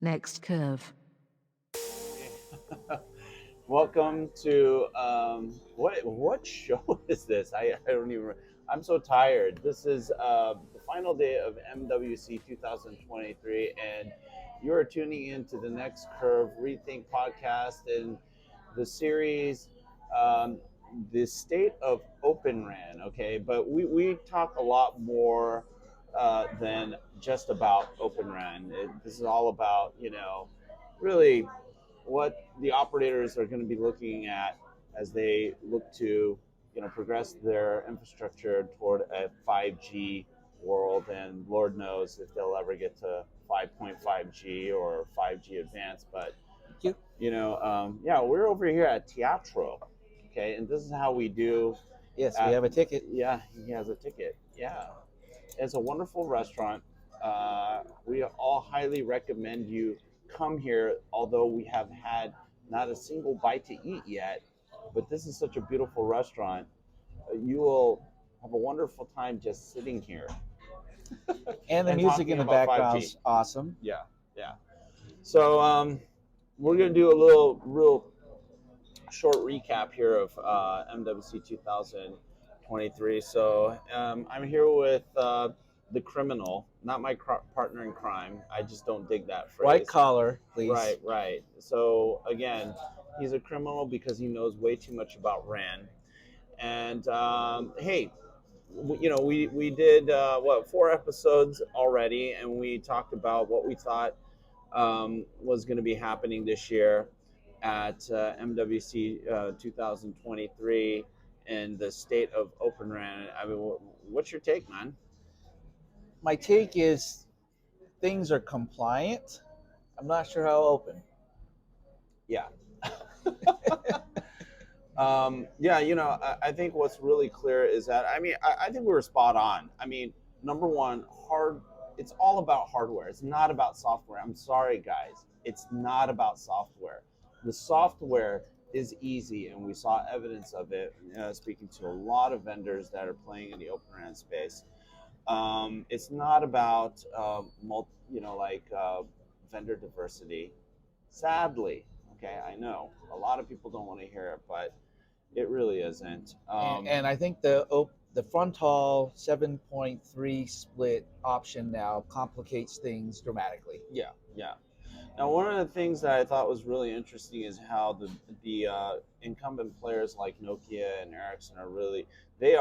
Next curve. Welcome to what show is this? I don't even. I'm so tired. This is the final day of MWC 2023, and you are tuning in to the Next Curve reThink podcast and the series, um, the state of Open RAN. Okay, but we talk a lot more than just about Open RAN. This is all about really what the operators are going to be looking at as they look to progress their infrastructure toward a 5G world, and Lord knows if they'll ever get to 5.5G or 5G advanced. But Thank yeah, we're over here at Teatro, okay, and this is how we do. Yes, we have a ticket. Yeah, he has a ticket. Yeah, it's a wonderful restaurant. We all highly recommend you come here, although we have had not a single bite to eat yet. But this is such a beautiful restaurant. You will have a wonderful time just sitting here. And the And music talking in the about 5G. background's awesome. Yeah, yeah. So we're going to do a real short recap here of MWC 2023. So I'm here with the criminal, not my partner in crime. I just don't dig that phrase. White collar, please. Right. So again, he's a criminal because he knows way too much about RAN. And hey, we did 4 episodes already, and we talked about what we thought was going to be happening this year at MWC 2023 and the state of Open RAN. I mean, what's your take, man? My take is things are compliant. I'm not sure how open. Yeah. Yeah, I think what's really clear is that, I think we were spot on. I mean, number one, it's all about hardware. It's not about software. I'm sorry, guys. It's not about software. The software is easy, and we saw evidence of it, speaking to a lot of vendors that are playing in the Open RAN space. It's not about, vendor diversity. Sadly, okay, I know a lot of people don't want to hear it, but it really isn't. And I think the frontal 7.3 split option now complicates things dramatically. Yeah. Now, one of the things that I thought was really interesting is how the incumbent players like Nokia and Ericsson they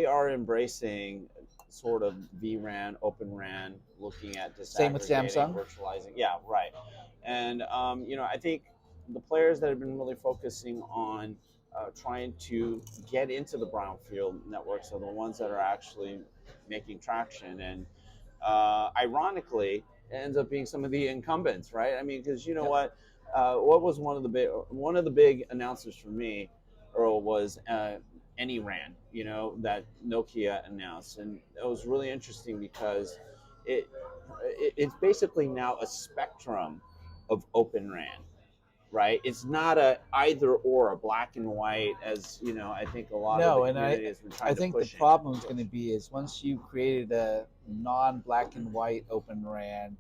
are embracing sort of vRAN, Open RAN, looking at Same with disaggregating, Samsung. virtualizing. Yeah, right. And I think the players that have been really focusing on trying to get into the brownfield networks are the ones that are actually making traction. And ironically, it ends up being some of the incumbents, right? I mean, because what was one of the big announcers for me, Earl, was AnyRAN, that Nokia announced, and it was really interesting because it's basically now a spectrum of Open RAN, right? It's not a either or, a black and white, as I think a lot of the community has been trying I to think push the problem is going to be is once you created a non-black and white Open RAN,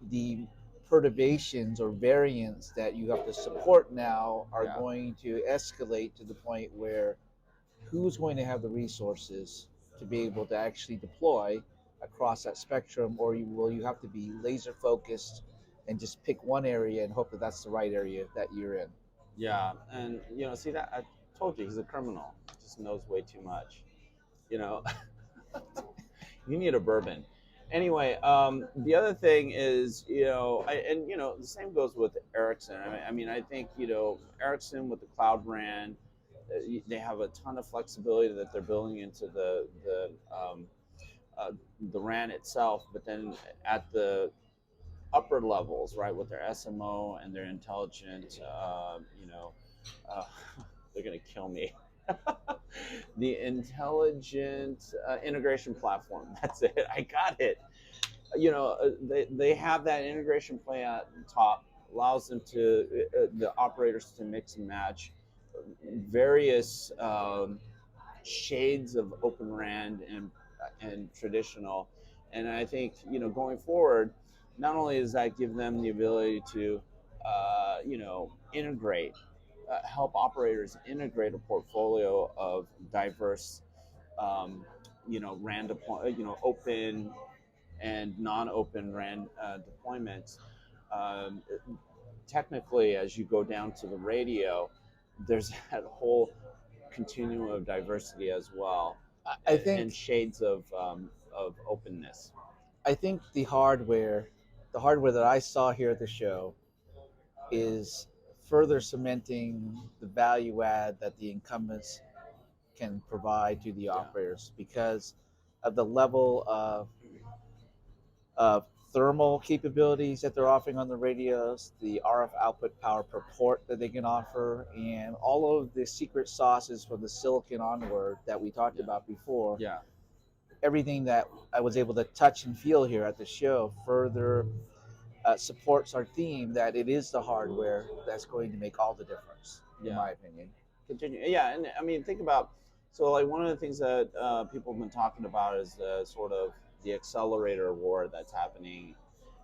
the perturbations or variants that you have to support now are going to escalate to the point where who's going to have the resources to be able to actually deploy across that spectrum, or will you have to be laser focused and just pick one area and hope that that's the right area that you're in? Yeah, and see that I told you he's a criminal. He just knows way too much. You need a bourbon. Anyway, the other thing is, the same goes with Ericsson. I think Ericsson with the Cloud RAN, they have a ton of flexibility that they're building into the RAN itself, but then at the upper levels, right, with their SMO and their intelligent, they're gonna kill me. The intelligent integration platform. That's it. I got it. They have that integration play at the top, allows them to the operators to mix and match various shades of Open RAN and traditional. And I think going forward, not only does that give them the ability to, integrate, help operators integrate a portfolio of diverse, RAN open and non-open RAN deployments. Um, Technically, as you go down to the radio, there's that whole continuum of diversity as well, I and think shades of openness. I think the hardware that I saw here at the show is further cementing the value add that the incumbents can provide to the Yeah, operators because of the level of thermal capabilities that they're offering on the radios, the RF output power per port that they can offer, and all of the secret sauces from the silicon onward that we talked yeah, about before. yeah, Everything that I was able to touch and feel here at the show further supports our theme that it is the hardware that's going to make all the difference, in yeah. my opinion. Continue. Yeah, and I mean, think about, so like one of the things that people have been talking about is the sort of the accelerator war that's happening.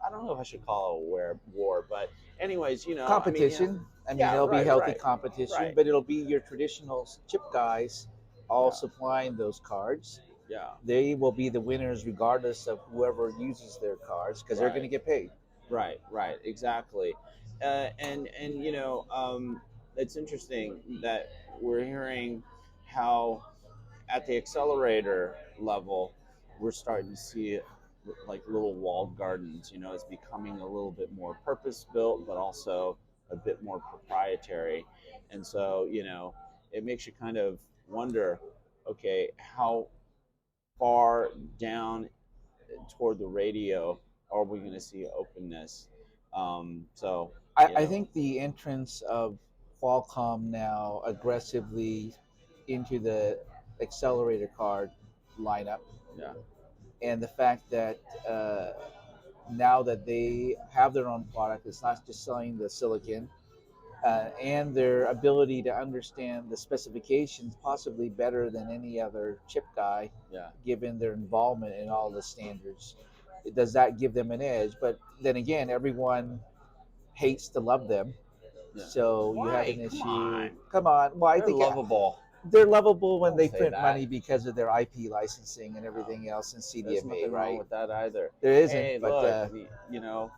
I don't know if I should call it a war, but anyways, Competition. I mean, yeah, it'll be right, healthy right, competition, right, but it'll be your traditional chip guys all yeah, supplying those cards. yeah, They will be the winners regardless of whoever uses their cards because they're going to right, get paid. right, exactly. And it's interesting that we're hearing how at the accelerator level, we're starting to see like little walled gardens. It's becoming a little bit more purpose built, but also a bit more proprietary. And so, it makes you kind of wonder, okay, how far down toward the radio are we going to see openness? So, I think the entrance of Qualcomm now aggressively into the accelerator card lineup yeah, and the fact that now that they have their own product, it's not just selling the silicon, and their ability to understand the specifications possibly better than any other chip guy, yeah, given their involvement in all the standards. Does that give them an edge? But then again, everyone hates to love them. yeah. So you have Why? an Come issue. on. Come on. Well, I They're think lovable. they're lovable when Don't they say print that. money because of their IP licensing and No, everything else and there's CDMA, nothing wrong right? with that either. There isn't, Hey, but look, you know,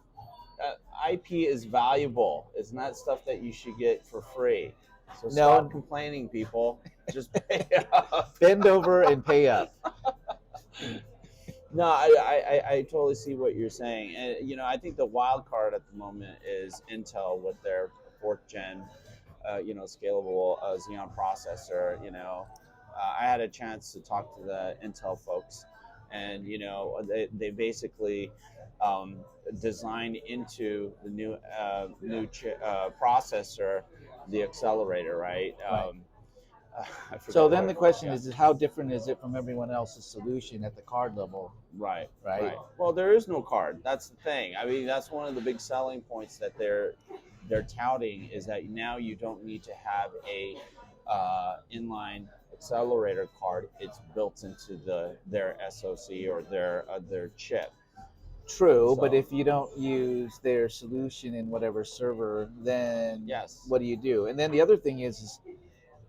IP is valuable. It's not stuff that you should get for free. So stop no, complaining, people. Just pay up. bend over and pay up. No, I totally see what you're saying, and I think the wild card at the moment is Intel with their fourth gen, scalable Xeon processor. I had a chance to talk to the Intel folks, and they basically designed into the new processor the accelerator, right? Right. I forgot So then what. the question Yeah. is how different is it from everyone else's solution at the card level, Right, right? right. Well, there is no card. That's the thing. I mean, that's one of the big selling points that they're touting is that now you don't need to have a inline accelerator card. It's built into their SoC or their chip. True, but So if you don't use their solution in whatever server, then yes, what do you do? And then the other thing is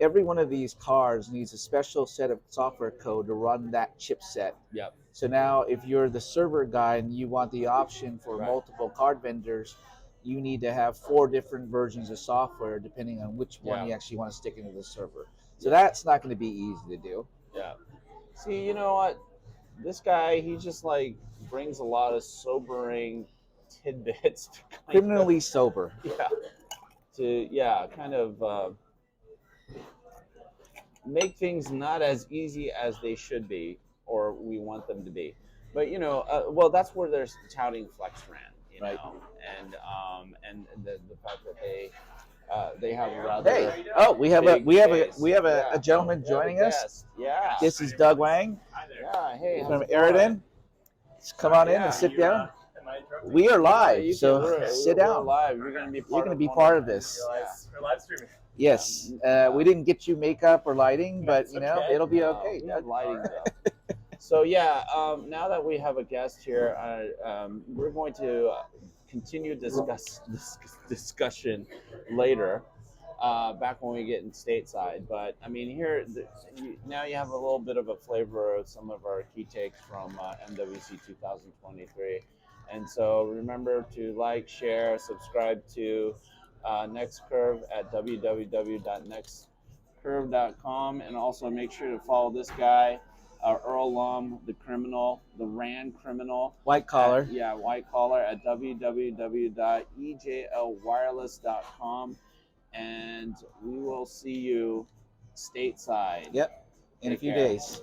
every one of these cards needs a special set of software code to run that chipset. yep, So now, if you're the server guy and you want the option for right, multiple card vendors, you need to have 4 different versions of software depending on which one yeah, you actually want to stick into the server. So yeah, that's not going to be easy to do. yeah. See, you know what? This guy, he just like brings a lot of sobering tidbits to kind of Criminally sober. yeah kind of make things not as easy as they should be or we want them to be. But well, that's where they're touting FlexRAN, Right. and the fact that they have a rather Hey, oh, we have a big base. a Yeah, gentleman we have a joining us. guest. Yeah. This is Doug Wang Yeah. Hey, how's from it going? Eridan. Come on in Yeah. and sit down. Am I interrupting? We are Yeah, live, you so we're sit we're down. live. You're gonna be part You're going to of be one part of this. We're live streaming. Yes, we didn't get you makeup or lighting, but That's you know okay. it'll be No, okay. we have lighting though. So yeah, now that we have a guest here, we're going to continue discussion later, back when we get in stateside. But I mean, now you have a little bit of a flavor of some of our key takes from MWC 2023. And so remember to like, share, subscribe to Next Curve at www.nextcurve.com, and also make sure to follow this guy, Earl Lum, the criminal, the RAN criminal. White collar. White collar at www.ejlwireless.com. And we will see you stateside. Yep. In a few days.